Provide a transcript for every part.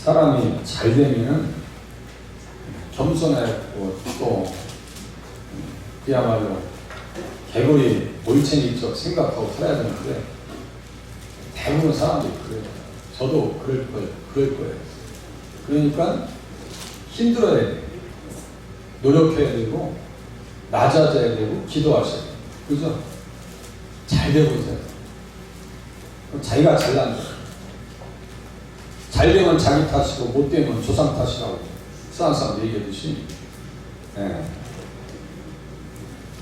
사람이 잘 되면은 겸손하고 또 그야말로 개구리 올챙이적 생각하고 살아야 되는데 대부분 사람들이 그래요. 저도 그럴 거예요. 그러니까 힘들어야 돼요. 노력해야 되고 낮아져야 되고 기도하셔야 돼요. 그죠? 잘 되고 있어요. 자기가 잘난 거예요. 잘 되면 자기 탓이고 못 되면 조상 탓이라고 세상 사람 얘기하듯이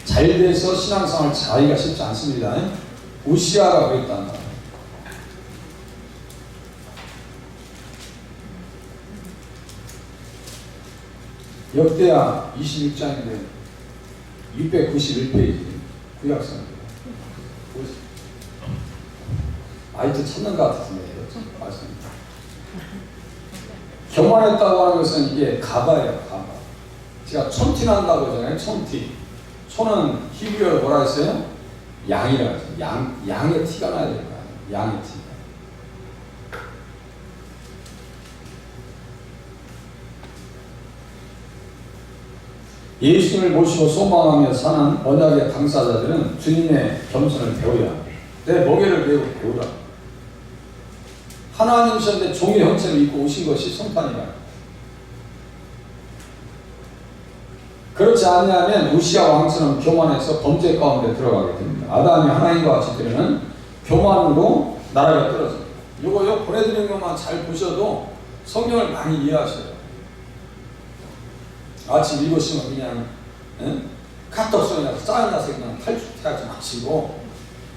잘 돼서 신앙생활 자기가 쉽지 않습니다. 우시아가 그랬단 말이에요. 역대하 26장인데 691페이지 구약성경. 아이도 찾는 것 같은데 맞습니다. 교만했다고 하는 것은 이게 가바예요. 가바. 제가 촌티 난다고 하잖아요. 촌티. 촌은 히브리어로 뭐라 했어요? 양이라고 했어요. 양의 티가 나야 될 거 아니에요. 양의 티. 예수님을 모시고 소망하며 사는 언약의 당사자들은 주님의 겸손을 배워야 합니다. 내 먹이를 배우라. 하나님이셨는데 종의 형체를 입고 오신 것이 성탄이라. 그렇지 않냐면 우시아 왕처럼 교만해서 범죄 가운데 들어가게 됩니다. 아담이 하나님과 같이 되면 교만으로 나라가 떨어집니다. 이거 보내드리는 것만 잘 보셔도 성경을 많이 이해하셔요. 아침 7시면 그냥 카톡 소리 나서 짜증나서 그냥 탈출하지 마시고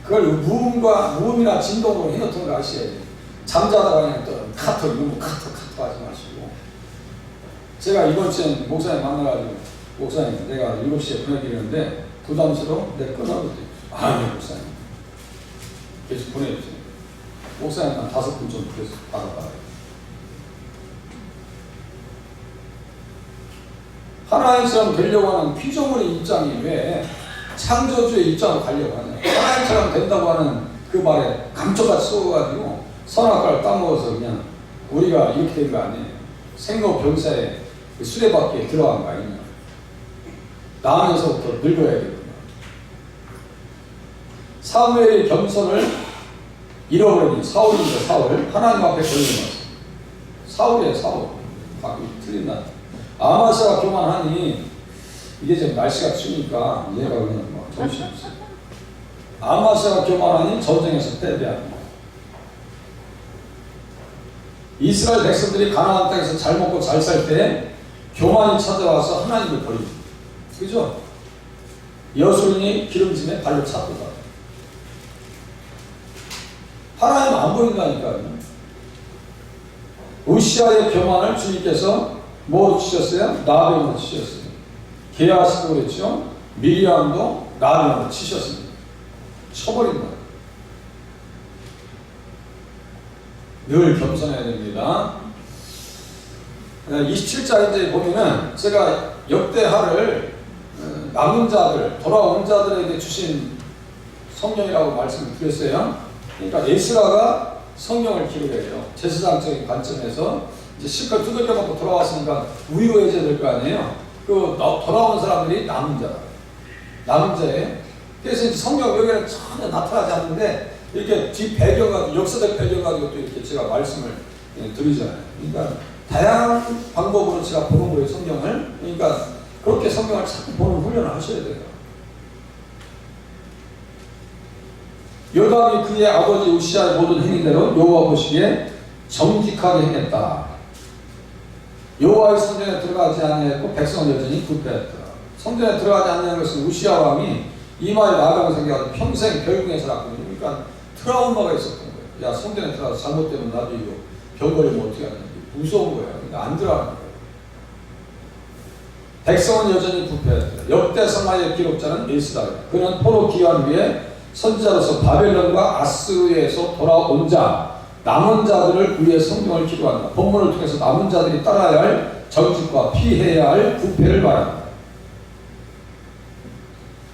그걸 무음이나 진동으로 해놓던 거 아셔야 돼요. 잠자다가 그냥 또 카톡 하지 마시고. 제가 이번 주에 목사님 만나가지고 목사님 내가 7시에 보내드리는데 부담스러워? 내가 끊어도 돼. 아니요 목사님 계속 보내주세요. 목사님 한 5분 좀 계속 받아봐요. 하나님처럼 되려고 하는 피조물의 입장이 왜 창조주의 입장으로 가려고 하냐. 하나님처럼 된다고 하는 그 말에 감쪽같이 쏘가지고 선악과를 따먹어서 그냥 우리가 이렇게 된 거 아니에요. 생로병사의 수레바퀴에 들어간 거 아니냐. 나면서부터 늙어야 되거든요. 사무엘의 겸손을 잃어버린 사울인데 사울 하나님 앞에 걸려놨어요. 사울이에요 사울. 바퀴 틀린다. 아마스가 교만하니 이게 지금 날씨가 추우니까 얘가 그냥 막 정신없어요. 아마스가 교만하니 전쟁에서 패배합니다. 이스라엘 백성들이 가나안 땅에서 잘 먹고 잘 살 때 교만이 찾아와서 하나님을 버립니다. 그죠? 여수인이 기름짐에 발로 차도다. 하나님 안 보인다니까요. 우시아의 교만을 주님께서 뭐 치셨어요? 나병으로 치셨어요. 게하스도 그랬죠. 미리암도 나병으로 치셨습니다. 쳐버린다. 늘 겸손해야 됩니다. 27장에 보면은 제가 역대하를 남은 자들, 돌아온 자들에게 주신 성경이라고 말씀을 드렸어요. 그러니까 에스라가 성경을 기록해요. 제사장적인 관점에서 이제 실컷 두들겨 먹고 돌아왔으니까 우유해져야 될 거 아니에요. 그 돌아온 사람들이 남은 자다. 남은 자에. 그래서 이제 성경 여기는 전혀 나타나지 않는데 이렇게 뒷 배경 가지고 역사적 배경 가지고 또 이렇게 제가 말씀을 드리잖아요. 그러니까 다양한 방법으로 제가 보는 거예요 성경을. 그러니까 그렇게 성경을 자꾸 보는 훈련을 하셔야 돼요. 요담이 그의 아버지 우시아의 모든 행위대로 여호와 보시기에 정직하게 행했다. 여호와의 성전에 들어가지 아니했고 백성은 여전히 부패했다. 성전에 들어가지 않는 것은 우시아 왕이 이마에 나병이 생겨서 평생 별궁에 살았거든요. 그러니까 트라우마가 있었던 거예요. 야 성전에 들어가서 잘못되면 나도 이거 병 걸리면 어떻게 하냐. 무서운 거예요. 그러니까 안 들어가는 거예요. 백성은 여전히 부패했다. 역대성마의 기록자는 에스더다. 그는 포로 기한 후에 선지자로서 바벨론과 아스르에서 돌아온 자 남은 자들을 위해 성경을 기록한다. 본문을 통해서 남은 자들이 따라야 할 정직과 피해야 할 부패를 말합니다.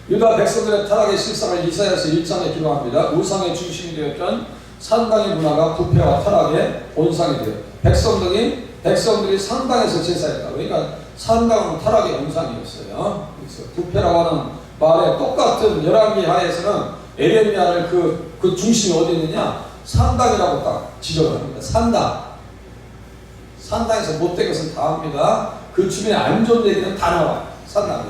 유다 백성들의 타락의 실상을 이사야서 1장에 기록합니다. 우상의 중심이 되었던 산당의 문화가 부패와 타락의 온상이 되었다. 백성들이 산당에서 제사했다. 그러니까 산당은 타락의 영상이었어요. 그래서 부패라고 하는 말에 똑같은 11개 하에서는 에레미야를 그 중심이 어디 있느냐? 산당이라고 딱 지적을 합니다. 산당에서 못된 것은 다 합니다. 그 주변에 안 좋은 얘기는 다 나와요. 산당에.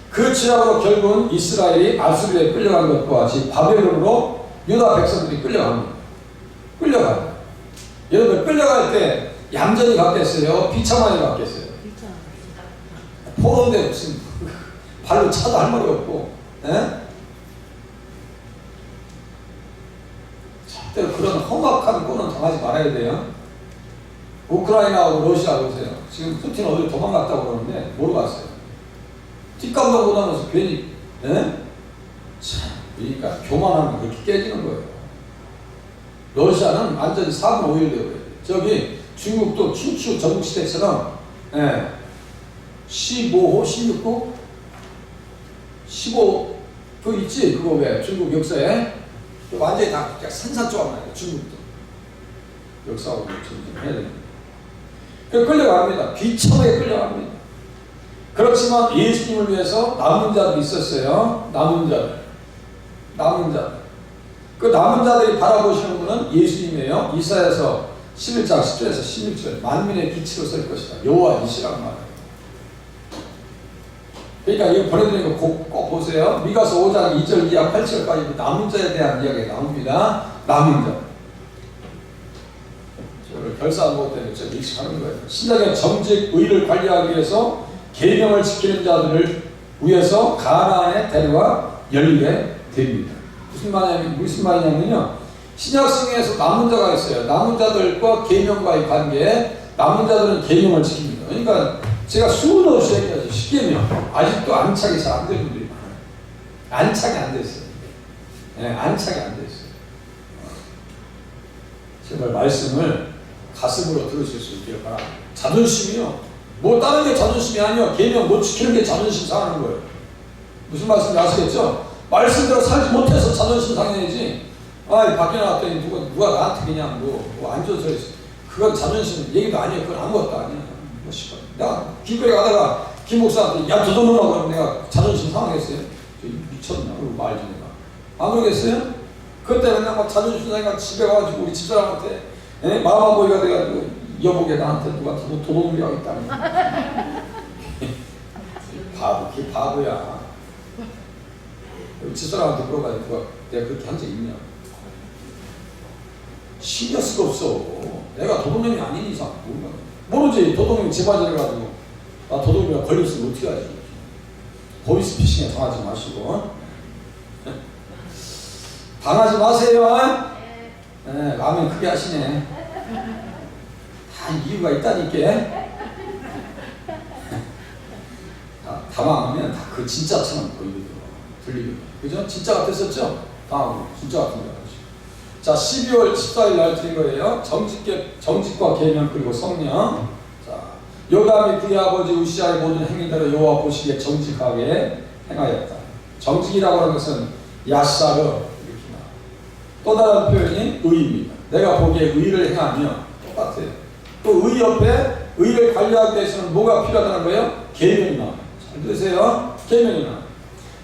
그 죄악으로 결국은 이스라엘이 아수르에 끌려간 것과 같이 바벨론으로 유다 백성들이 끌려갑니다. 끌려가요. 여러분 끌려갈 때 얌전히 갔겠어요? 비참하게 갔겠어요? 포로인데 무슨 발로 차도 할 말이 없고, 절대로 그런 험악한 꼴은 당하지 말아야 돼요. 우크라이나하고 러시아 보세요. 지금 푸틴 어디 도망갔다고 그러는데 모르 갔어요. 뒷감도 못하면서 괜히, 참, 그러니까 교만하면 그렇게 깨지는 거예요. 러시아는 완전히 4분 5일 되고요. 저기 중국도 춘추 전국시대처럼 15호, 16호, 15, 그거 있지? 그거 왜? 중국 역사에? 완전히 다 산산조각 나요. 중국도. 역사하고 좀 해야 됩니다. 끌려갑니다. 비참하게 끌려갑니다. 그렇지만 예수님을 위해서 남은 자들이 있었어요. 남은 자들. 그 남은 자들이 바라보시는 분은 예수님이에요. 이사야서 11장 10절에서 16절 만민의 빛으로 설 것이다. 여호와 이시라는 말이에요. 그러니까 이거 보내드리는 거 꼭 보세요. 미가서 5장 2절 이하 8절까지 남은 자에 대한 이야기가 나옵니다. 남은 자. 저를 결사한 것 때문에 좀 익숙하는 거예요. 신약의 정직, 의를 관리하기 위해서 계명을 지키는 자들을 위해서 가나안의 대로가 열리게 됩니다. 무슨 말이냐면요. 신약성경에서 남은 자가 있어요. 남은 자들과 계명과의 관계에 남은 자들은 계명을 지킵니다. 그러니까 제가 수도 없이 얘기하죠. 10계명. 아직도 안착이 잘 안 되는 분들이 많아요. 안착이 안 됐어요. 안착이 안 됐어요. 제발 말씀을 가슴으로 들으실 수 있기를 바랍니다. 자존심이요. 뭐 다른 게 자존심이 아니요. 계명 못 지키는 게 자존심 상하는 거예요. 무슨 말씀인지 아시겠죠? 말씀대로 살지 못해서 자존심 상해야지. 밖에 나왔더니 누가 나한테 그냥 뭐 앉아서 그건 자존심 얘기도 아니에요. 그건 아무것도 아니야. 뭐 싶어. 내가 길거리 가다가 김 목사한테 야 도둑놈아 그러면 내가 자존심 상하겠어요? 미쳤나? 그러고 말지 내가. 안 그러겠어요? 그때 그냥 막 자존심 상해가 집에 가가지고 우리 집사람한테 마마보이가 돼가지고 여보게 나한테 누가 도둑놈이라고 있다니. 걔 바보야. 집사람한테 물어봐요. 내가 그렇게 한 적 있냐? 신경 쓰고 없어. 내가 도둑놈이 아닌 이상 모르지. 도둑놈이 제 바지를 가지고 나 도둑놈이가 걸렸으면 어떻게 하지? 보이스피싱에 당하지 마시고 당하지 마세요. 라면 크게 하시네. 다 이유가 있다니까. 당황하면 다 그 진짜처럼 보이거든요. 들리거든요. 그죠? 진짜 같았었죠? 당하고 진짜 같은 거. 자, 12월 14일 날 드린 거예요. 정직과 계명 그리고 성령. 자, 요담이 그의 아버지 우시아의 모든 행위대로 여호와 보시기에 정직하게 행하였다. 정직이라고 하는 것은 야사르 이렇게 나와요. 또 다른 표현이 의입니다. 내가 보기에 의를 행하며 똑같아요. 또 의 옆에 의를 관리하기 위해서는 뭐가 필요하다는 거예요? 계명이 나와요. 잘 들으세요. 계명이 나와요.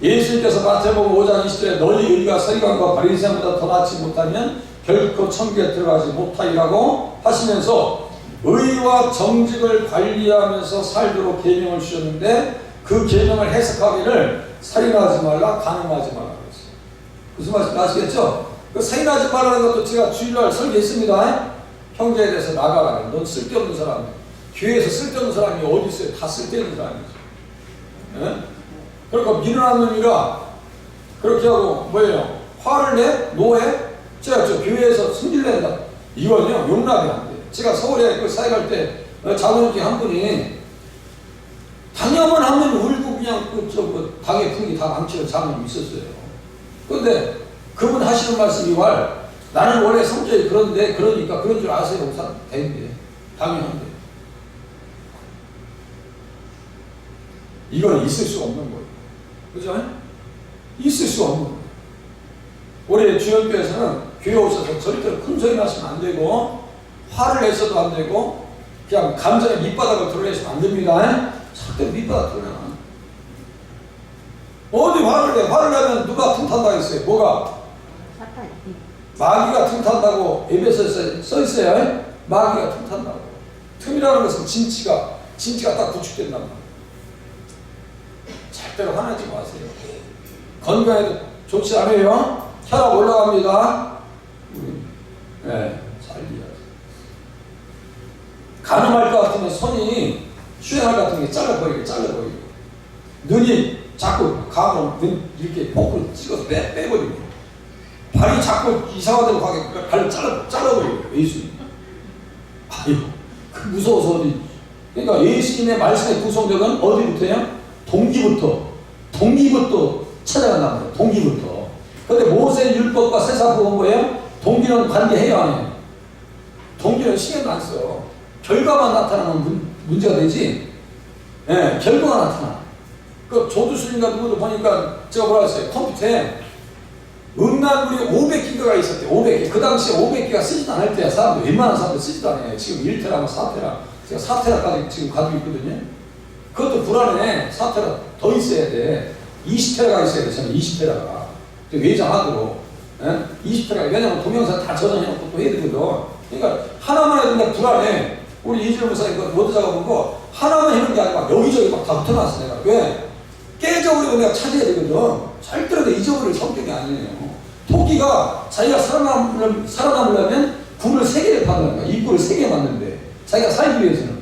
예수님께서 마태복음 5장 20절에 너희 의가 서기관과 바리새인보다 더 낫지 못하면 결코 천국에 들어가지 못하리라고 하시면서 의와 정직을 관리하면서 살도록 계명을 주셨는데 그 계명을 해석하기를 살인하지 말라, 간음하지 말라 그랬어요. 무슨 말인지 아시겠죠? 그 살인하지 말라는 것도 제가 주일날 설계했습니다. 형제에 대해서 나가라. 넌 쓸데없는 사람이야. 교회에서 쓸데없는 사람이 어디 있어요? 다 쓸데없는 사람이죠. 그러니까 미련한 놈이라 그렇게 하고 뭐예요? 화를 내? 노해? 제가 저 교회에서 승질낸다. 이건요 용납이 안 돼요. 제가 서울에 그 사역할 때 장로님 중에 한 분이 당야만 하면 울고 그냥 그 방에 분위기 다 망치는 장로님이 있었어요. 그런데 그분 하시는 말씀이 나는 원래 성격이 그런데 그러니까 그런 줄 아세요? 우선 되는데 당연한데 이거는 있을 수 없는 거예요. 그죠? 있을 수 없는 거예요. 올해 주연교에서는 교회 오셔서 절대로 큰 소리 나시면 안 되고, 화를 내셔도 안 되고, 그냥 감정의 밑바닥을 드러내시면 안 됩니다. 절대 밑바닥 드러내. 어디 화를 내? 화를 내면 누가 틈탄다고 했어요? 뭐가? 마귀가 틈탄다고 에베소서에 써있어요. 마귀가 틈탄다고. 틈이라는 것은 진치가 딱 구축된단 말이에요. 절대로 화내지 마세요. 건강에도 좋지 않아요. 혈압 올라갑니다. 네, 잘 이해하세요. 가늠할 것 같으면 손이 수행할 것 같은 게 잘라버리고. 눈이 자꾸 가면 눈 이렇게 포크를 찍어서 빼버리고. 발이 자꾸 이상한 데로 가게 발을 잘라버리고. 예수님. 아유, 그 무서워서 어디. 그러니까 예수님의 말씀의 구성력은 어디부터요? 동기부터 찾아간단 말이에요. 동기부터. 근데 모세의 율법과 세상법은 뭐예요? 동기는 관계해야 하네요. 동기는 신경도 안 써. 결과만 나타나면 문제가 되지. 예, 결과가 나타나. 그 조두순인가 누구도 보니까 제가 뭐라 했어요? 컴퓨터에 음란물이 500기가가 있었대요. 500개. 그 당시에 500기가 쓰지도 않을 때야. 사람들, 웬만한 사람들 쓰지도 않아요. 지금 1테라면 4테라. 제가 4테라까지 지금 가지고 있거든요. 그것도 불안해. 4테라 더 있어야 돼. 20테라가 있어야 돼. 저는 20테라가. 외장하도록. 예? 20테라. 왜냐면 동영상 다 저장해놓고 또 해야 되거든. 그러니까 하나만 해도 내가 불안해. 우리 이재용 목사님 그 워드 작업한 거 하나만 해놓은 게 아니고 여기저기 막 다 붙여놨어. 내가. 왜? 깨져버리고 내가 찾아야 되거든. 절대로 내 잊어버릴 성격이 아니에요. 토끼가 자기가 살아남으려면 굴을 3개를 파는 거야. 입구를 3개 맞는데 자기가 살기 위해서는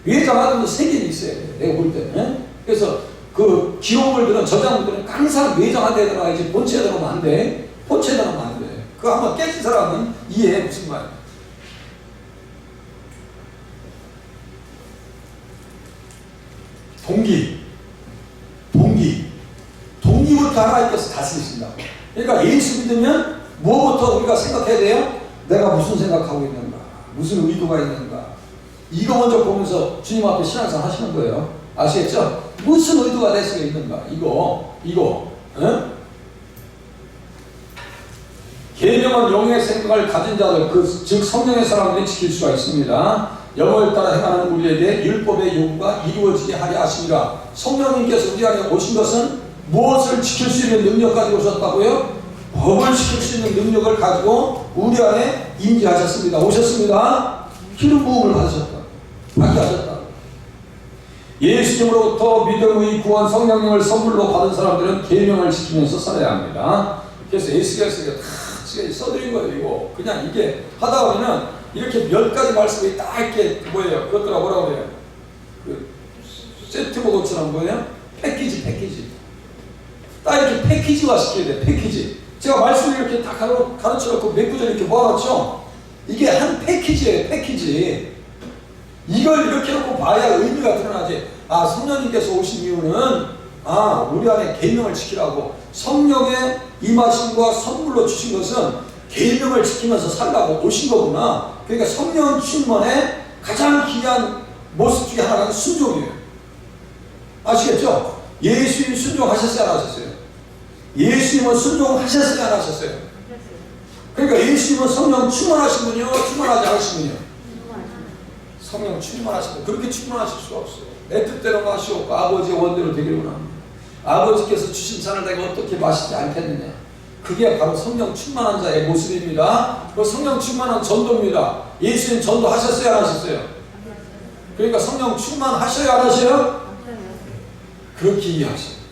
외장하던도 3개는 있어야 돼. 내가 볼 때는. 그래서 그 기록물들은 저작물들은 항상 외장하대에 들어가야지 본체에 들어가면 안 돼. 본체에 들어가면 안 돼. 그거 한번 깨진 사람은 이해해. 무슨 말이야. 동기부터 하나 있어서 다 쓰신다. 그러니까 예수 믿으면 뭐부터 우리가 생각해야 돼요? 내가 무슨 생각하고 있는가? 무슨 의도가 있는가? 이거 먼저 보면서 주님 앞에 신앙생활 하시는 거예요. 아시겠죠? 무슨 의도가 내 속에 있는가? 이거. 응? 계명은 영의 생각을 가진 자들, 즉 성령의 사람들이 지킬 수가 있습니다. 영을 따라 행하는 우리에게 율법의 요구가 이루어지게 하려 하십니다. 성령님께서 우리 안에 오신 것은 무엇을 지킬 수 있는 능력 가지고 오셨다고요? 법을 지킬 수 있는 능력을 가지고 우리 안에 임재하셨습니다. 오셨습니다. 기름 부음을 받으셨다. 받게 하셨다. 예수님으로부터 믿음의 구원 성령님을 선물로 받은 사람들은 계명을 지키면서 살아야 합니다. 그래서 예수께서 다 써드린 거예요. 이거 그냥 이게 하다 보면은 이렇게 몇 가지 말씀이 딱 이렇게 뭐예요? 그것들아 뭐라고 그래요? 그 세트보고처럼 뭐예요? 패키지. 딱 이렇게 패키지화 시켜야 돼. 패키지. 제가 말씀을 이렇게 다 가르쳐놓고 몇 구절 이렇게 모아놨죠? 이게 한 패키지예요. 패키지. 이걸 이렇게 놓고 봐야 의미가 드러나지. 아, 성령님께서 오신 이유는 우리 안에 계명을 지키라고. 성령의 임하심과 선물로 주신 것은 계명을 지키면서 살라고 오신 거구나. 그러니까 성령 충만의 가장 귀한 모습 중에 하나가 순종이에요. 아시겠죠? 예수님 순종하셨어요, 안 하셨어요? 예수님은 순종하셨어요, 안 하셨어요? 그러니까 예수님은 성령 충만하신 분이요, 충만하지 않으신 분이요? 성령 충만하신 분. 그렇게 충만하실 수가 없어요. 내 뜻대로 마시옵고 아버지의 원대로 되기를 원합니다. 아버지께서 주신 잔을 내가 어떻게 마시지 않겠느냐. 그게 바로 성령 충만한 자의 모습입니다. 그 성령 충만한 전도입니다. 예수님 전도하셨어요, 안 하셨어요? 그러니까 성령 충만하셔요, 안 하셔요? 그렇게 이해하셔요.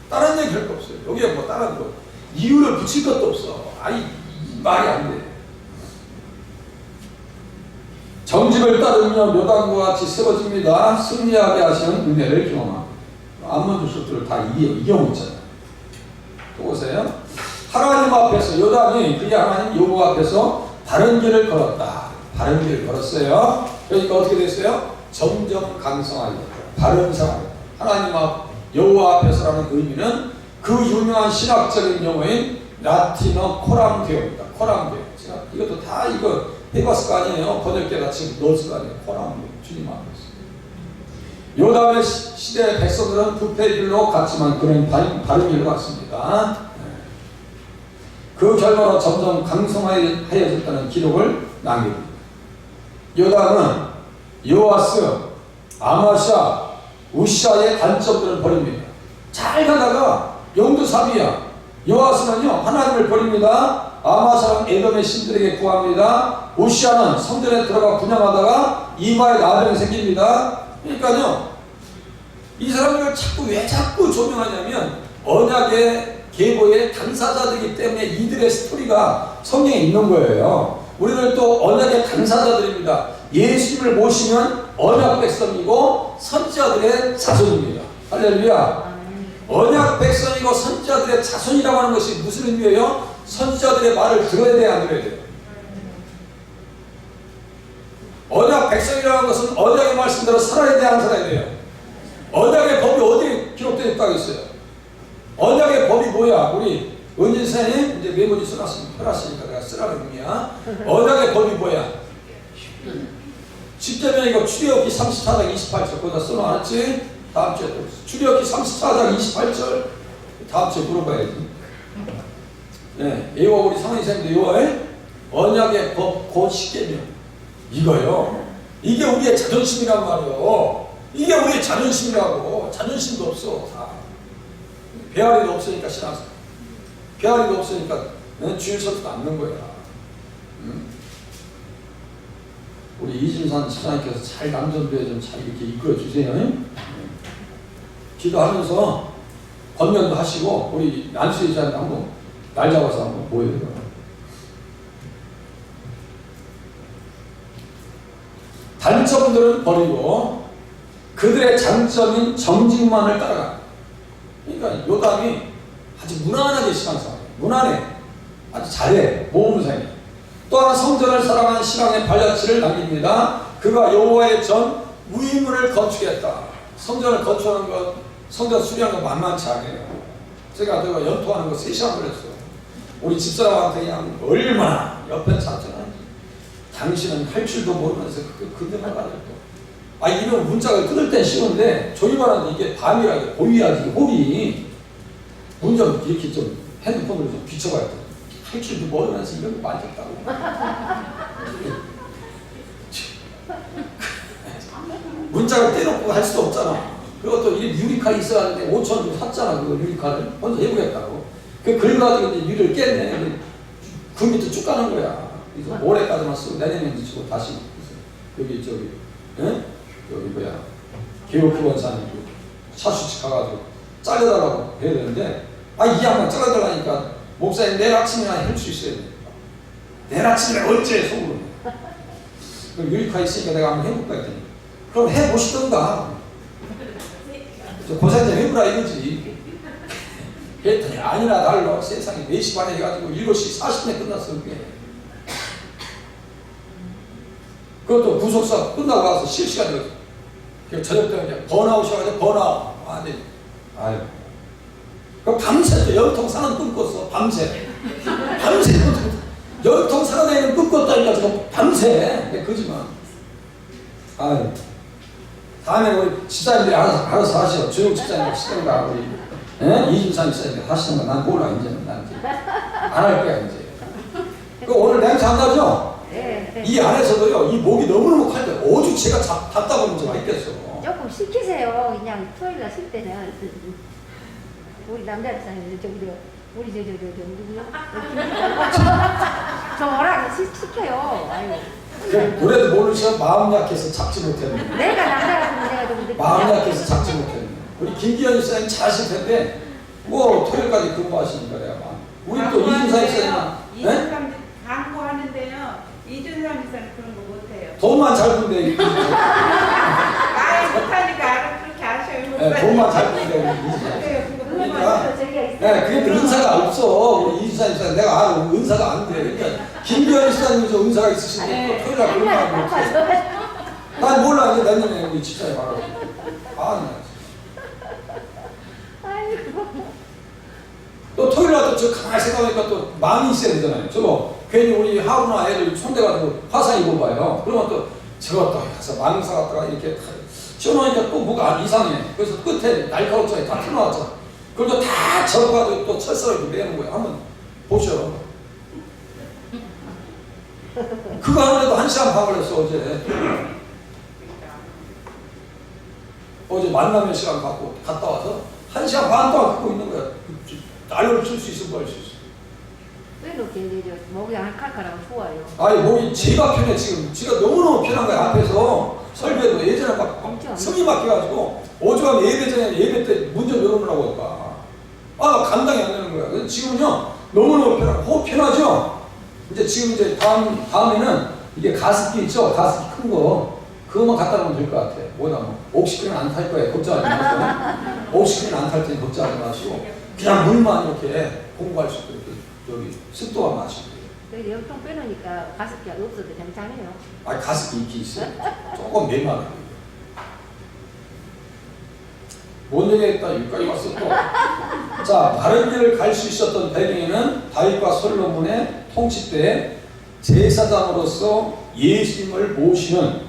다른 얘기 할 거 없어요. 여기에 뭐 다른 거 이유를 붙일 것도 없어. 아니 말이 안 돼. 정직을 따르며 요단과 같이 세워집니다. 승리하게 하시는 은혜를 경험합니다. 앞문 주석들을 다 이겨먹잖아요. 또 보세요. 하나님 앞에서 요단이 그게 하나님 여호와 앞에서 바른 길을 걸었다. 바른 길을 걸었어요. 그러니까 어떻게 됐어요? 점점 강성하게 바른 생활. 하나님 앞 여호와 앞에서라는 의미는 그 유명한 신학적인 용어인 라틴어 코람데오입니다. 코람데오. 제가 이것도 다 이거 해봤을 거 아니에요. 번역기에다 지금 넣었을 거 아니에요. 코람데오. 주님 앞에서. 요단의 시대 백성들은 부패 길로 갔지만 그는 바른 길로 갔습니다. 그 결과로 점점 강성하여졌다는 기록을 남깁니다. 요담은 요아스, 아마샤, 우시아의 단점들을 버립니다. 잘 가다가 영두사비야. 요아스는요 하나님을 버립니다. 아마샤는 에돔의 신들에게 구합니다. 우시아는 성전에 들어가 분양하다가 이마에 나병이 생깁니다. 그러니까요 이 사람을 왜 자꾸 조명하냐면 언약의 계보의 당사자들이기 때문에 이들의 스토리가 성경에 있는 거예요. 우리들도 언약의 당사자들입니다. 예수님을 모시면 언약 백성이고 선지자들의 자손입니다. 할렐루야. 언약 백성이고 선지자들의 자손이라고 하는 것이 무슨 의미예요? 선지자들의 말을 들어야 돼요, 안 들어야 돼요? 언약 백성이라는 것은 언약의 말씀대로 살아야 돼요, 안 살아야 돼요? 언약의 법이 어디에 기록되어 있다고 했어요? 언약의 법이 뭐야? 우리 은진 선생님 이제 메모지 써놨으니까 내가 쓰라는 의미야. 언약의 법이 뭐야? 십계명 이거 출애굽기 34장 28절 거기다 써놨지? 다음 주에 또 출애굽기 34장 28절 다음 주에 물어봐야지. 네, 이거 우리 상원이 선생님도 이거 언약의 법 곧 십계명 이거요. 이게 우리의 자존심이란 말이에요. 이게 우리의 자존심이라고. 자존심도 없어. 다. 배아리도 없으니까 신앙생. 배아리도 없으니까 주일 서도 않는 거야. 우리 이진산 시장님께서 잘 남전부에 좀 잘 이렇게 이끌어 주세요. 기도하면서 권면도 하시고 우리 난수 이사님 한번 날 잡아서 한번 모여요. 단점들은 버리고 그들의 장점인 정직만을 따라가. 그러니까 요담이 아주 무난하게 신앙생활, 무난해, 아주 잘해, 모범생이. 또 하나 성전을 사랑하는 신앙의 발자취를 남깁니다. 그가 여호와의 전 무임문을 건축했다. 성전을 건축하는 것, 성전 수리하는 거 만만치 않아요. 제가 연토하는 거 3시간 걸렸어요. 우리 집사람한테 그냥 얼마나 옆에 잤잖아. 당신은 할 줄도 모르면서 그들만 가지고. 아, 이런 문짝을 뜯을 땐 쉬운데 조립하는데 이게 밤이라 보이야지. 홀이 문 좀 이렇게 좀 핸드폰으로 좀 비춰봐야 돼. 할 줄도 모르면서 이런 거 만졌다고. 문짝을 떼놓고 할 수도 없잖아. 그것도 유리칼이 있어야 하는데 5,000원 주고 샀잖아. 그 유리칼을 혼자 해보겠다고. 그 긁어가지고 이제 유리를 깼네. 그 밑에 쭉 가는 거야. 그래서 올해까지만 쓰고 내년에 주고 다시 여기 저기 여기 뭐야 개혁기원사님 차수치 가가지고 잘라달라고 해야 되는데 이 양반 잘라달라니까 목사님 내일 아침이나 할 수 있어야 돼. 내일 아침에 어째 속으로. 그럼 유리카 있으니까 내가 한번 해볼까 했더니 그럼 해보시던가. 고생 좀 해보라 이거지. 그랬더니 아니나 달라. 세상에 4시 반에 해가지고 7시 40분에 끝났어. 그게. 그것도 구속사 끝나고 와서 실시간 되었어. 저녁 때 이제 번아웃이어가지고 번아웃. 아유. 그 밤새 또 열통 사는 끊었어. 밤새. 밤새 열통 살아내는 끊었다니까 지금 밤새. 거짓말. 아유. 다음에 우리 집사님들이 알아서 하시오. 조용 집사님 시던가 우리 이준상 집사님이 하시는 거 난 몰라 이제는. 난 이제 안 할 거야 이제. 그 오늘 냉장안 나죠? 네. 이 안에서도요, 이 목이 너무너무 칼 때, 오죽제가 답답하면 좀 있겠어. 조금 시키세요. 그냥 토요일날 쉴 때는. 우리 남자들은 저기, 우리 누구요? 저 뭐라 시켜요. 아유. 노래도 모르셔 마음 약해서 잡지 못했네. 내가 남자 같으면 내가 좀 늦게. 마음 약해서 잡지 못했네. 우리 김기현 씨는 잘하실 텐데, 뭐, 토요일까지 근무하시니까 내가 막. 우리 또 이준상 씨는. 이준상 광고하는데요. 이준상 씨는 그런 거 못해요. 돈만 잘 분대. 못하니까 알아 그렇게 아셔요. 네, 돈만 잘 분대. 그러니까, 그게 은사가 없어. 우리 이준상 씨 내가 알아. 은사가 안 돼. 그러니까, 김기현 씨는 저 은사가 있으신데, 토요일 날 그런 거 하고. 난 몰라. 이제 내년에 우리 집사님 말하고. 또 토요일 날 또 저 가만히 생각하니까 또 마음이 있어야 되잖아요. 저거 괜히 우리 하루나 애들 손대가지고 화상 입어봐요. 그러면 또 저거 또 가서 망사 갖다가 이렇게 씌워놓으니까 또 뭐가 이상해. 그래서 끝에 날카롭잖아요. 다 튀어나왔잖아. 그걸 또 다 접어가지고 또 철사를 매는 거예요. 한번 보셔. 그거 하는데도 1시간 반 걸렸어 어제 만남의 시간 갖고 갔다 와서 1시간 반 동안 걷고 있는 거야. 날로 칠 수 있어 뭐 할 수 있어. 왜 이렇게 이제 목이 안 칼칼하고 좋아요? 아니 목이 제가 편해 지금. 지가 너무너무 편한 거야. 앞에서 설교도 예전에 막 숨이 막혀가지고 오죽하면 예배 전에 예배 때 문 좀 열어놓으라고 할까. 아 감당이 안 되는 거야. 그래서 지금은요 너무너무 편하고 호흡 편하죠. 이제 지금 이제 다음에는 이게 가습기 있죠. 가습기 큰 거 그거만 갖다 놓으면 될 것 같아. 뭐다 뭐 옥시크린 안 탈 거야. 걱정하지 마시고 옥시크린 안 탈 테니 걱정하지 마시고 그냥 물만 이렇게 공부할 수 있도록 여기 습도가 마시고. 그래서 염통 빼놓으니까 가습기가 없어도 괜찮아요. 아 가습기 있긴 있어요. 조금 메마르고. 뭔 얘기했다 여기까지 왔어 또. 자 바른 길을 갈 수 있었던 배경에는 다윗과 솔로몬의 통치 때 제사장으로서 예수님을 모시는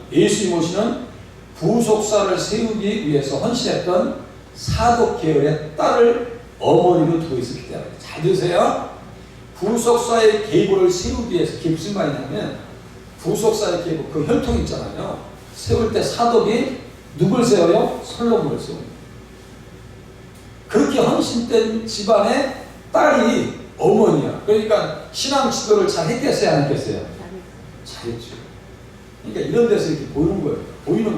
구속사를 세우기 위해서 헌신했던 사독 계열의 딸을 어머니로 두고 있었기 때문에 잘 들으세요. 구속사의 계보를 세우기 위해서 그게 무슨 말이냐면 구속사의 계보 그 혈통 있잖아요. 세울 때 사독이 누굴 세워요? 솔로몬을 세웁니다. 그렇게 헌신된 집안의 딸이 어머니야. 그러니까 신앙 지도를 잘 했겠어요? 안 했겠어요? 잘했죠. 그러니까 이런 데서 이렇게 보이는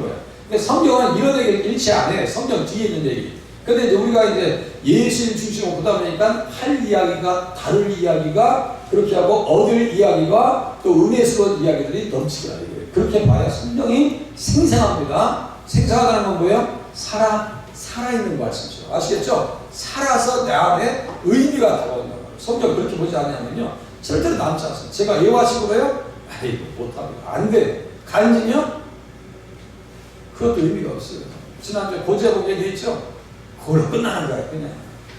거야. 근데 성경은 이런 얘기를 일치 안 해. 성경 뒤에 있는 얘기. 근데 이제 우리가 이제 예수님 중심으로 보다 보니까 할 이야기가, 다룰 이야기가, 그렇게 하고 얻을 이야기가 또 은혜스러운 이야기들이 넘치더라. 그렇게 봐야 성경이 생생합니다. 생생하다는 건 뭐예요? 살아있는 말씀이죠. 아시겠죠? 살아서 내 안에 의미가 다가온다는 거예요. 성경 그렇게 보지 않냐면요. 절대로 남지 않습니다. 제가 예화식으로요? 아이고, 못합니다. 안 돼. 간증이요? 그것도 의미가 없어요. 지난주에 고제복 얘기했죠? 그걸로 끝나는 거야, 그냥.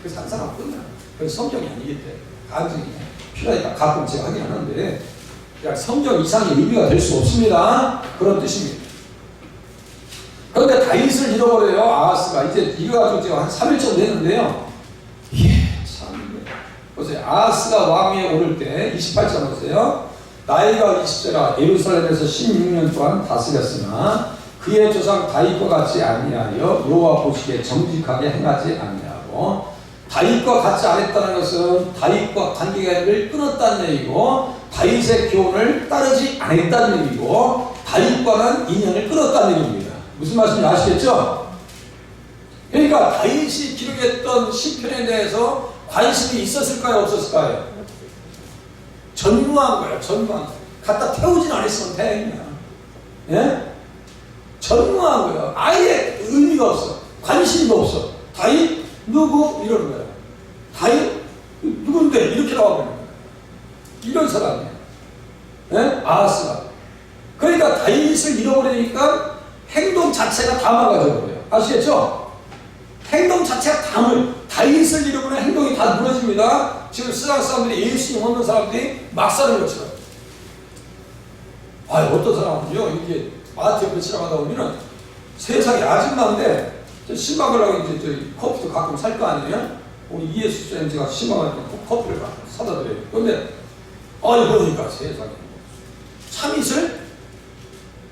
그래서 한 사람 끝나. 그래서 성경이 아니기 때문에. 간증이 필요하니까 가끔 제가 하긴 하는데, 그냥 성경 이상의 의미가 될 수 없습니다. 그런 뜻입니다. 그런데 다윗을 잃어버려요, 아하스가. 이제 이거 가지고 제가 한 3일 정도 됐는데요. 참. 보세요. 아하스가 왕위에 오를 때, 28절 보세요. 나이가 20세라 예루살렘에서 16년 동안 다스렸으나 그의 조상 다윗과 같이 아니하여 여호와 보시기에 정직하게 행하지 아니하고 다윗과 같이 안 했다는 것은 다윗과 관계를 끊었다는 얘기고 다윗의 교훈을 따르지 않았다는 얘기고 다윗과는 인연을 끊었다는 얘기입니다. 무슨 말씀인지 아시겠죠? 그러니까 다윗이 기록했던 시편에 대해서 관심이 있었을까요? 없었을까요? 전무한 거예요. 전무한 거예요. 갖다 태우진 않았으면 다행이야. 예? 전무한 거예요. 아예 의미가 없어. 관심도 없어. 다윗 누구? 이러는 거예요. 다윗 누군데? 이렇게 나와버리는 거예요. 이런 사람이에요. 예? 아하스가. 그러니까 다윗을 잃어버리니까 행동 자체가 다 망가져버려요. 아시겠죠? 행동 자체가 다윗을 잃어버리면 행동이 다 무너집니다. 지금 세상 사람들이 예수님 없는 사람들이 막 사는 것처럼. 어떤 사람은요, 이렇게 마트 옆에 지나가다 보면은 세상이 아줌마인데, 신박을 하고 이제 저희 커피도 가끔 살 거 아니에요? 우리 이예수 쌤 제가 신박할 때 커피를 사다 드려요. 그런데, 보니까 세상에.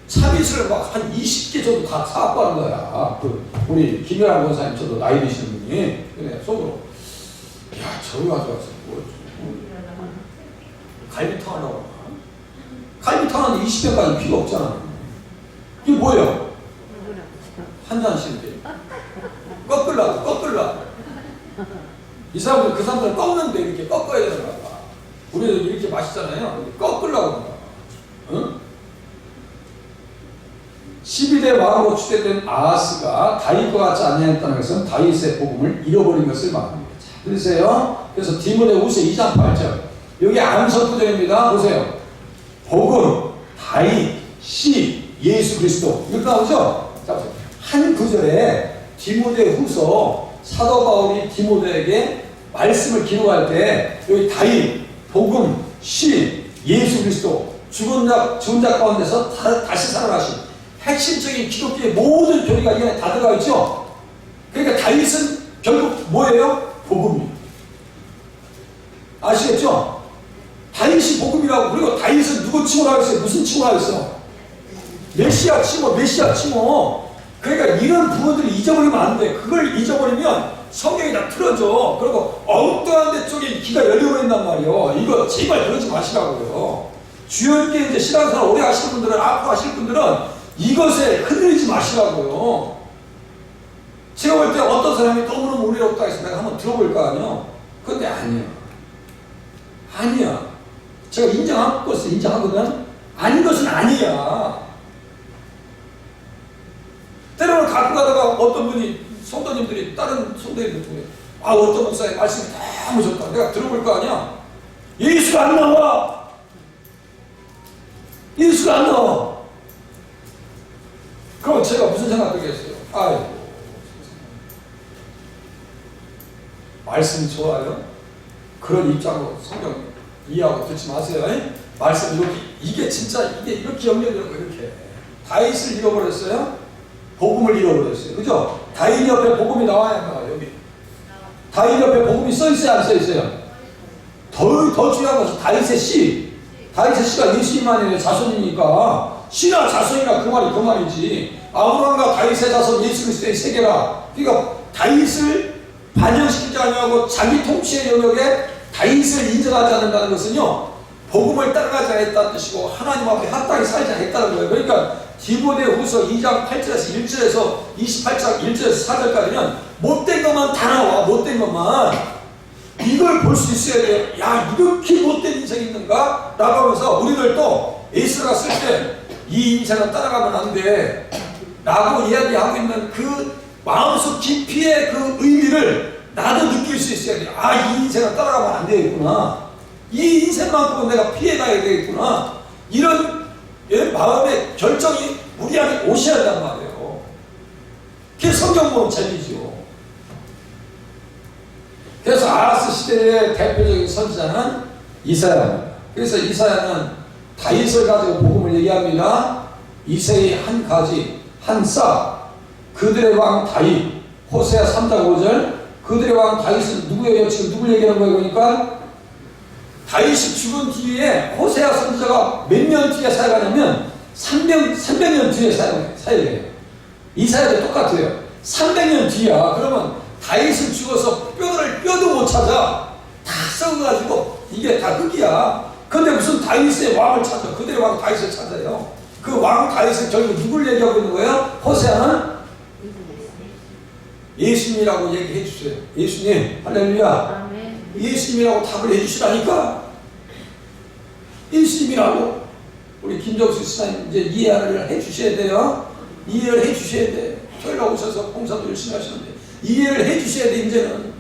참이슬을 막 한 20개 정도 다 사갖고 하는 거야. 우리 김여랑 권사님 저도 나이 드시는 분이. 그래, 속으로. 야, 저기 가져와서 뭐, 갈비탕 하려고 하나? 갈비탕은 20개까지 필요 없잖아. 이게 뭐예요? 한 잔씩인데. 꺾으려고. 이 사람들, 그 사람들은 꺾는데 이렇게 꺾어야 되는 거야. 우리도 이렇게 마시잖아요. 꺾으려고 하는 거야. 응? 12대 왕으로 추대된 아하스가 다윗과 같지 아니했다는 것은 다윗의 복음을 잃어버린 것을 말합니다. 자, 보세요. 그래서 디모데후서 2장 8절. 여기 암석구절입니다. 보세요. 복음, 다윗, 시, 예수 그리스도. 이렇게 나오죠? 자, 보세요. 한 구절에 디모데후서 사도 바울이 디모데에게 말씀을 기록할 때 여기 다윗, 복음, 시, 예수 그리스도 죽은 자 가운데서 다시 살아나신 핵심적인 기독교의 모든 교리가 이 안에 다 들어가 있죠? 그러니까 다윗은 결국 뭐예요? 복음이에요. 아시겠죠? 다윗이 복음이라고. 그리고 다윗은 누구 칭호라고 했어요? 무슨 칭호라고 했어? 메시아 칭호, 메시아 칭호. 그러니까 이런 부분들을 잊어버리면 안 돼. 그걸 잊어버리면 성경이 다 틀어져. 그리고 엉뚱한 데 쪽에 귀가 열려버린단 말이에요. 이거 제발 그러지 마시라고요. 주님께 이제 신앙생활 오래 하시는 분들은, 앞으로 하실 분들은 이것에 흔들리지 마시라고요. 제가 볼 때 어떤 사람이 너무너무 우리롭다 해서 내가 한번 들어볼 거 아니에요. 근데 아니야. 아니야. 제가 인정한 것을 인정하거든. 아닌 것은 아니야. 때로는 갖고 가다가 어떤 분이, 성도님들이, 다른 성도님들 중에, 아, 어떤 목사의 말씀이 너무 좋다. 내가 들어볼 거 아니야. 예수가 안 나와. 예수가 안 나와. 그럼 제가 무슨 생각 들겠어요? 아이고. 말씀이 좋아요. 그런 입장으로 성경 이해하고 듣지 마세요. 말씀 이게 진짜 이게 이렇게 연결되는 거예요. 이렇게 다윗을 잃어버렸어요. 복음을 잃어버렸어요. 그죠? 다윗 옆에 복음이 나와야 나와요. 여기 다윗 옆에 복음이 써 있어요, 안 써 있어요? 더 중요한 것은 다윗의 씨. 다윗의 씨가 예수님만의 자손이니까 씨나 자손이나 그 말이지. 아브라함과 다윗의 자손 예수 그리스도의 세계라. 그러니까 다윗을 반영시키지 않냐고 자기 통치의 영역에 다윗을 인정하지 않는다는 것은요, 복음을 따라가지 않았다는 뜻이고 하나님 앞에 합당히 살지 않았다는 거예요. 그러니까 디모데후서 2장 8절에서 1절에서 28장 1절에서 4절까지는 못된 것만 다 나와. 못된 것만. 이걸 볼 수 있어야 돼요. 야, 이렇게 못된 인생이 있는가? 라고 하면서 우리들도 에스라가 쓸 때 이 인생은 따라가면 안 돼 라고 이야기하고 있는 그 마음속 깊이의 그 의미를 나도 느낄 수 있어야 돼. 아, 이 인생은 따라가면 안 되겠구나. 이 인생만큼은 내가 피해가야 되겠구나. 이런 마음의 결정이 우리 안에 오셔야 한단 말이에요. 그게 성경 보면 재미지요. 그래서 아하스 시대의 대표적인 선지자는 이사야입니다. 그래서 이사야는 다윗을 가지고 복음을 얘기합니다. 이새의 한 가지, 한 싹, 그들의 왕 다윗. 호세아 3장 5절. 그들의 왕 다윗은 누구예요? 지금 누굴 얘기하는 거예요? 그러니까 다윗이 죽은 뒤에 호세아 선지자가 몇 년 뒤에 사역하냐면 300년 뒤에 사역해요. 이사야도 똑같아요. 300년 뒤야. 그러면 다윗은 죽어서 뼈도 못 찾아. 다 썩어가지고 이게 다 흙이야. 근데 무슨 다윗의 왕을 찾아. 그들의 왕 다윗을 찾아요. 그 왕 다윗은 결국 누굴 얘기하고 있는 거예요? 호세아는 예수님이라고 얘기해 주세요. 예수님, 할렐루야. 예수님이라고 답을 해주시라니까. 예수님이라고. 우리 김정수 시사님 이제 이해를 해 주셔야 돼요. 이해를 해 주셔야 돼. 토요일에 오셔서 봉사도 열심히 하시는데 이해를 해 주셔야 돼. 이제는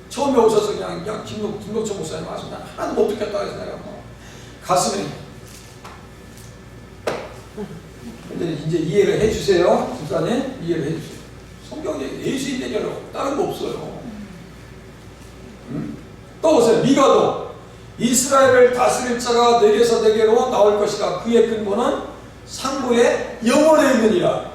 처음에 오셔서 그냥 김록천 목사님 하시면 하나도 못 듣겠다 해서 내가 가슴에 근데 이제 이해를 해 주세요. 집사님 이해를 해 주세요. 성경에 예수님 얘기하려고 다른 거 없어요. 또 보세요. 미가도 이스라엘을 다스릴 자가 내게서 내게로 나올 것이다. 그의 근본은 상부의 영원에 있느니라.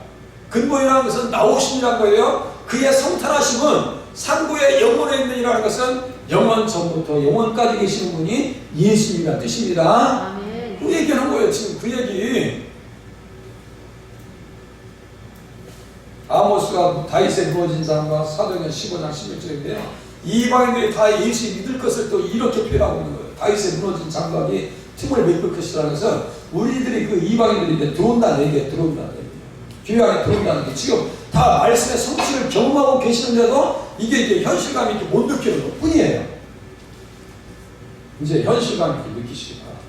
근본이라는 것은 나오심이라는 거예요. 그의 성탄하심은 상부의 영원에 있느니라는 것은 영원 전부터 영원까지 계시는 분이 예수님이라는 뜻입니다. 아멘. 그 얘기하는 거예요. 지금 그 얘기. 아모스가 다윗의 부어진 사람과 사도행전 15장 11절인데요. 이방인들이 다 예수 믿을 것을 또 이렇게 표현하고 있는 거예요. 다윗의 무너진 장막이 틈을 메꿀 것이라는 것은 우리들이 그 이방인들이 이제 들어온다는 얘기예요. 들어온다는 얘기예요. 교회 안에 들어온다는 게 지금 다 말씀의 성취를 경험하고 계시는데도 이게 현실감 있게 못 느끼는 것 뿐이에요. 이제 현실감 있게 느끼시기 바랍니다.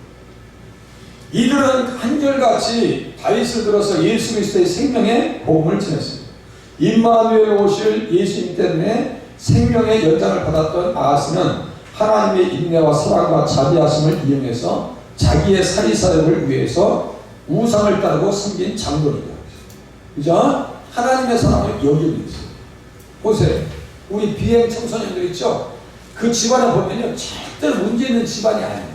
이들은 한결같이 다윗을 들어서 예수 그리스도의 생명의 복음을 전했습니다. 임마누엘 오실 예수님 때문에 생명의 연장을 받았던 아하스는 하나님의 인내와 사랑과 자비하심을 이용해서 자기의 사리사욕을 위해서 우상을 따르고 섬긴 장본이다. 그죠? 하나님의 사랑을 여기고 있어요. 보세요. 우리 비행 청소년들 있죠? 그 집안에 보면요, 절대 문제 있는 집안이 아니에요.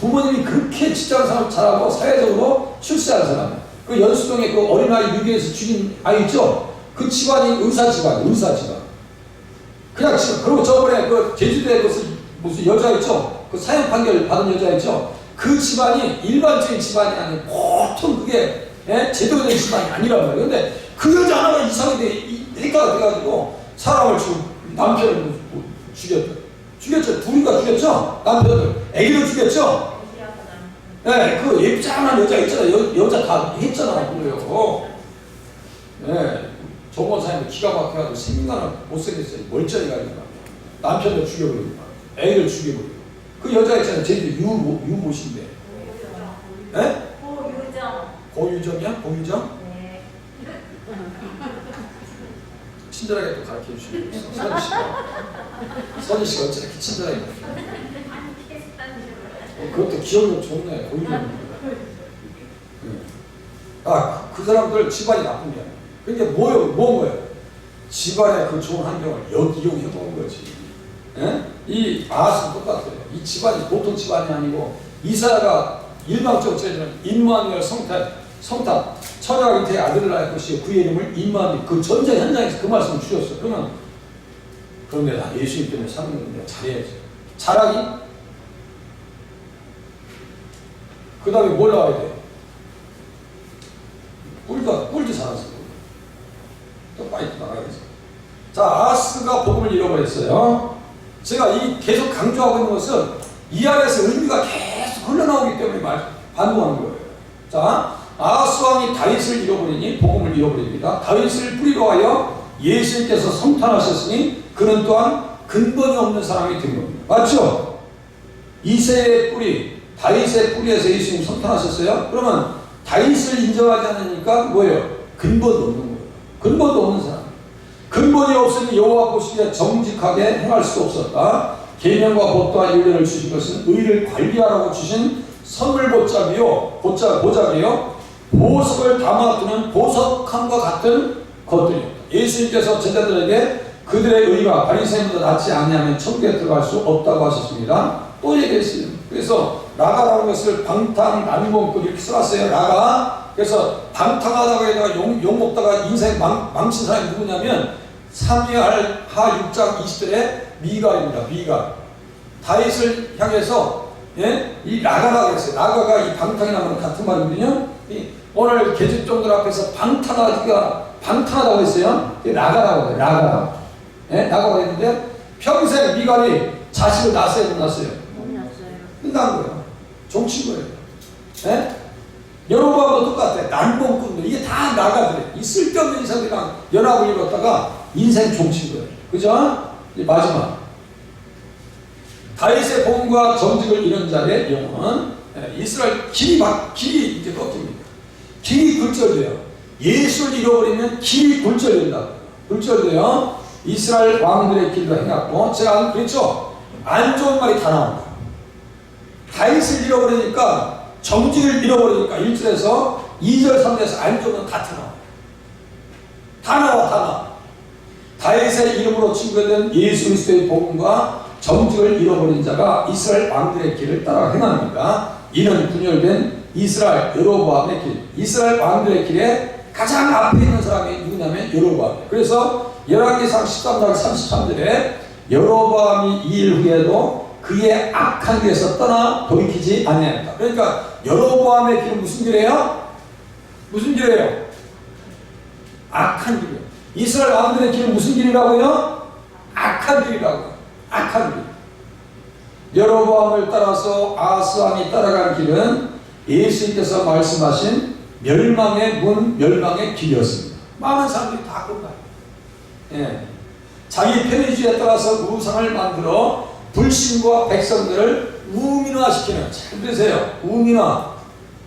부모님이 그렇게 직장생활 잘하고 사회적으로 출세한 사람. 그 연수동에 그 어린아이 유기에서 죽인 아이 있죠? 그 집안이 의사 집안. 그냥 지금, 그리고 저번에 그 제주도에 무슨 여자 있죠? 그 사형 판결 받은 여자 있죠? 그 집안이 일반적인 집안이 아니고 보통 그게 제대로 된 집안이 아니란 말이에요. 근데 그 여자 하나가 이상하게 애가 돼가지고 사람을 죽고 남편을 죽였죠. 둘이가 죽였죠. 남편을 애기를 죽였죠. 네, 그 예쁘장한 여자 있잖아요. 여자 다 했잖아. 그래요. 네, 조건사님도 기가 막혀가지고 생긴가는 못생겼어요. 멀쩡해가지고 남편을 죽여버리고 애를 죽여버리고 그 여자 있잖아요. 제주도 유모신데. 네? 고유정이야? 고유정? 네. 친절하게 또 가르쳐 주시고 선희 씨가 어찌 이렇게 친절하게 그것도 기억력 좋네. 고유정. 그 사람들 집안이 나쁜 게 아니야. 그러니까 뭐예요? 집안의 그 좋은 환경을 이용해 보는 거지. 예? 이 아하스도 똑같아요. 이 집안이 보통 집안이 아니고 이사야가 일방적으로 째주는 임마누엘 성탄 처녀가 잉태의 아들을 낳을 것이요 그의 이름을 임마누엘. 그 전쟁 현장에서 그 말씀을 주셨어. 그런데 나 예수님 때문에 사는 건데 잘해야지. 잘하기? 그 다음에 뭘 나와야 돼? 꿀도 잘하세요. 또 빨리 나가야지. 자, 아하스가 복음을 잃어버렸어요. 제가 계속 강조하고 있는 것은 이 안에서 의미가 계속 흘러나오기 때문에 반복하는 거예요. 자, 아하스 왕이 다윗을 잃어버리니 복음을 잃어버립니다. 다윗을 뿌리로 하여 예수님께서 성탄하셨으니 그는 또한 근본이 없는 사람이 된 겁니다. 맞죠? 이새의 뿌리, 다윗의 뿌리에서 예수님 성탄하셨어요? 그러면 다윗을 인정하지 않으니까 뭐예요? 근본도 없는 거예요. 근본도 없는 사람. 근본이 없으니 여호와 보시기에 정직하게 행할 수 없었다. 계명과 법도와 율례를 주신 것은 의를 관리하라고 주신 선물 보자기요, 보석을 담아두는 보석함과 같은 것들이었다. 예수님께서 제자들에게 그들의 의가 바리새인보다 낫지 않냐면 천국에 들어갈 수 없다고 하셨습니다. 또 얘기했어요. 그래서 라가라는 것을 방탕, 난공꾼 이렇게 써놨어요. 라가. 그래서 방탕하다고 해다가 욕 먹다가 인생 망친 사람이 누구냐면 사무엘하 6장 20절에 미갈입니다. 미갈. 다윗을 향해서 이 라가라고 했어요. 라가가 이 방탕이라는 같은 말이거든요. 오늘 계집종들 앞에서 방탕하다고 했어요. 라가라고 해요. 라가라고 했는데 평생 미갈이 자식을 낳았어요? 못 낳았어요? 못 났어요. 끝난 거예요. 종친 거예요. 여로보암도 똑같아. 난봉꾼들 이게 다 나가더래. 이 쓸데없는 이상들이랑 연합을 이뤘다가 인생 종친 거예요. 그죠? 마지막 다윗의 복음과 정직을 이룬 자의 영혼 이스라엘 길이 이제 꺾입니다. 길이 굴절돼요. 예수를 잃어버리면 길이 굴절된다. 굴절돼요. 이스라엘 왕들의 길로 행했고 제가 그랬죠. 안 좋은 말이 다 나온다. 다윗을 잃어버리니까 정직을 잃어버리니까 1절에서 2절 3절에서 안 좋은 건 다 나와. 다윗의 이름으로 칭송된 예수 그리스도의 복음과 정직을 잃어버린 자가 이스라엘 왕들의 길을 따라 행합니다. 이는 분열된 이스라엘 여로보암의 길. 이스라엘 왕들의 길에 가장 앞에 있는 사람이 누구냐면 여로보암. 그래서 열왕기상 13장 33절에 여로보암이 이 일 후에도 그의 악한 길에서 떠나 돌이키지 아니하였다. 그러니까 여로보암의 길은 무슨 길이에요? 무슨 길이에요? 악한 길이에요. 이스라엘 왕들의 길은 무슨 길이라고요? 악한 길이라고요. 악한 길. 여로보암을 따라서 아하스 왕이 따라간 길은 예수님께서 말씀하신 멸망의 문, 멸망의 길이었습니다. 많은 사람들이 다 그런가요? 자기 편의주의에 따라서 우상을 만들어 불신과 백성들을 우민화시키는, 잘 들으세요.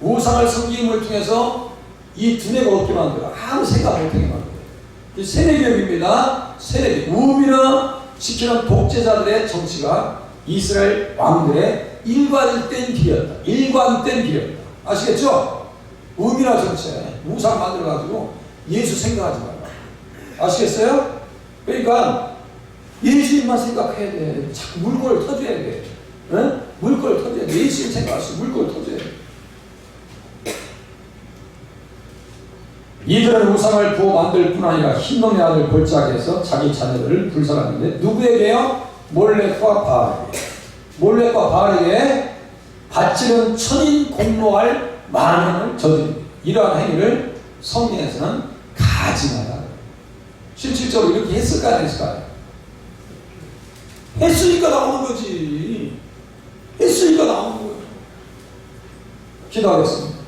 우상을 섬김을 통해서 이 두뇌가 얻게 만들어 아무 생각 못하게 만들어요. 이 세뇌교육입니다. 세뇌교육. 우민화시키는 독재자들의 정치가 이스라엘 왕들의 일관된 길이었다. 아시겠죠? 우민화 정치. 우상 만들어가지고 예수 생각하지 말라. 아시겠어요? 그러니까 예수님만 생각해야 돼. 자꾸 물꼬를 터줘야 돼. 물꼬를 터줘야 돼. 예수님 생각할 수 물꼬를 터줘야 돼. 이들은 우상을 부어 만들 뿐 아니라 흰놈의 아들 골짜기에서 자기 자녀들을 불살랐는데 누구에게요? 몰렉과 바알에게. 몰렉과 바알에게 바치는 천인 공로할 만행을 저지릅니다. 이러한 행위를 성경에서는 가증하다. 실질적으로 이렇게 했을까 안 했을까요? 했으니까 나오는 거지. 했으니까 나오는 거예요. 기도하겠습니다.